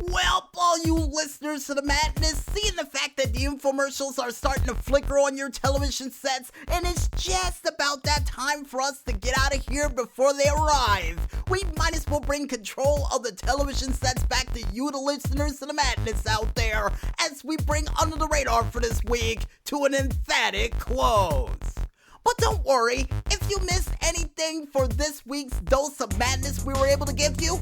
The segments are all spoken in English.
Well, all you listeners to the madness, seeing the fact that the infomercials are starting to flicker on your television sets, and it's just about that time for us to get out of here before they arrive. We might as well bring control of the television sets back to you, the listeners to the madness out there, as we bring Under the Radar for this week to an emphatic close. But don't worry, if you missed anything for this week's dose of madness we were able to give you,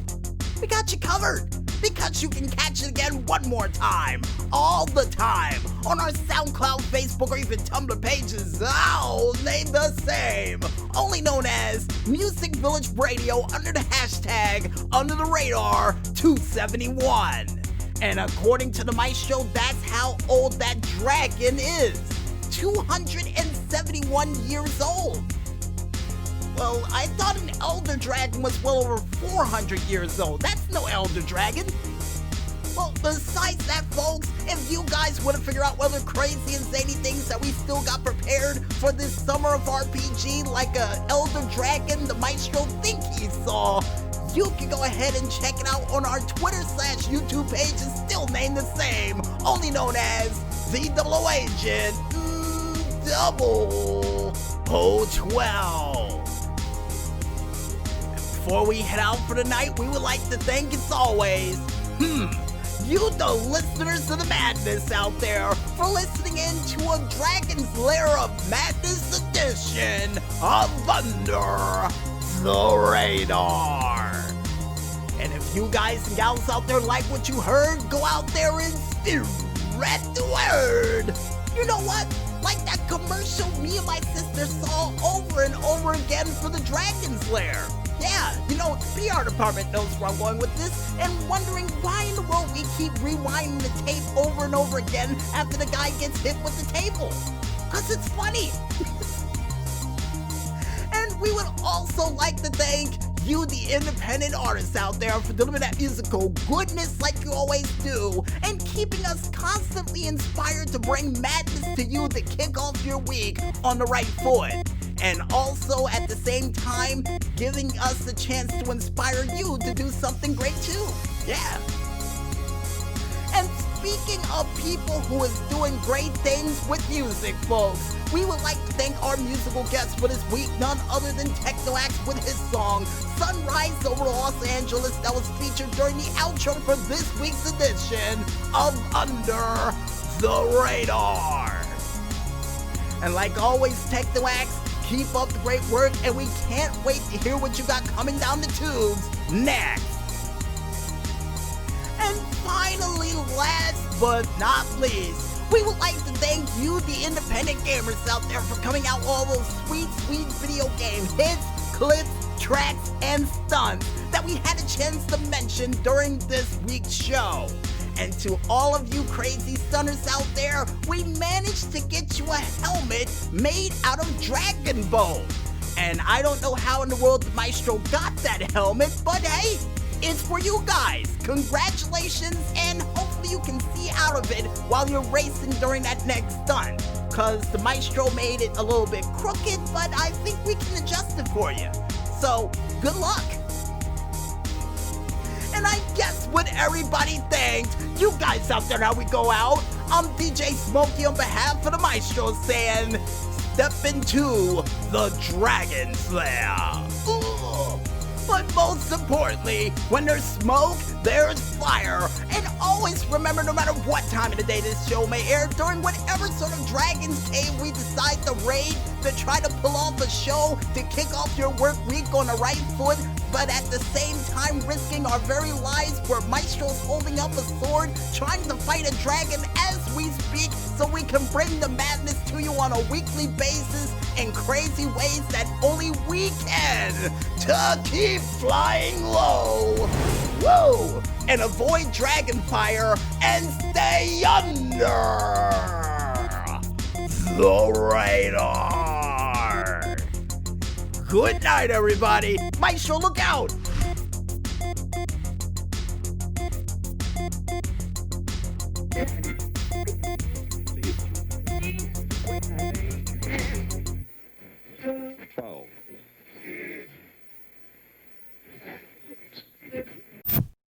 we got you covered, because you can catch it again one more time, all the time, on our SoundCloud, Facebook, or even Tumblr pages, all named the same, only known as Music Village Radio under the hashtag Under the Radar 271. And according to the Maestro, that's how old that dragon is. 271 years old. Well, I thought an elder dragon was well over 400 years old. That's no elder dragon. Well, besides that, folks, if you guys want to figure out other crazy and zany things that we still got prepared for this summer of RPG, like a elder dragon the Maestro think he saw, you can go ahead and check it out on our Twitter/YouTube page, is still named the same, only known as the Double Agent 0012. Before we head out for the night, we would like to thank, as always, you, the listeners of the madness out there, for listening in to a Dragon's Lair of Madness edition of Under the Radar. And if you guys and gals out there like what you heard, go out there and spread the word. You know what? Like that commercial me and my sister saw over and over again for the Dragon's Lair. Yeah, you know, the PR department knows where I'm going with this, and wondering why in the world we keep rewinding the tape over and over again after the guy gets hit with the table. Cause it's funny. And we would also like to thank you, the independent artists out there, for delivering that musical goodness like you always do, and keeping us constantly inspired to bring madness to you to kick off your week on the right foot. And also, at the same time, giving us the chance to inspire you to do something great too. Yeah. And speaking of people who is doing great things with music, folks, we would like to thank our musical guest for this week, none other than Tekno AXE with his song, Sunrise Over Los Angeles, that was featured during the outro for this week's edition of Under the Radar. And like always, Tekno AXE, keep up the great work, and we can't wait to hear what you got coming down the tubes next. And finally, last but not least, we would like to thank you, the independent gamers out there, for coming out with all those sweet, sweet video game hits, clips, tracks, and stunts that we had a chance to mention during this week's show. And to all of you crazy stunners out there, we managed to get you a helmet made out of dragon bone. And I don't know how in the world the Maestro got that helmet, but hey, it's for you guys. Congratulations, and hopefully you can see out of it while you're racing during that next stunt. Cause the Maestro made it a little bit crooked, but I think we can adjust it for you. So, good luck. And I guess what everybody thanked, you guys out there, how we go out, I'm DJ Smokey on behalf of the Maestro saying, step into the Dragon's Lair. Ooh. But most importantly, when there's smoke, there's fire. And always remember, no matter what time of the day this show may air, during whatever sort of dragon's cave we decide to raid to try to pull off a show to kick off your work week on the right foot, but at the same time risking our very lives, where Maestro's holding up a sword, trying to fight a dragon as we speak, so we can bring the madness to you on a weekly basis in crazy ways that only we can, to keep flying low, whoa, and avoid dragon fire, and stay under the radar. Good night, everybody. Maestro, look out!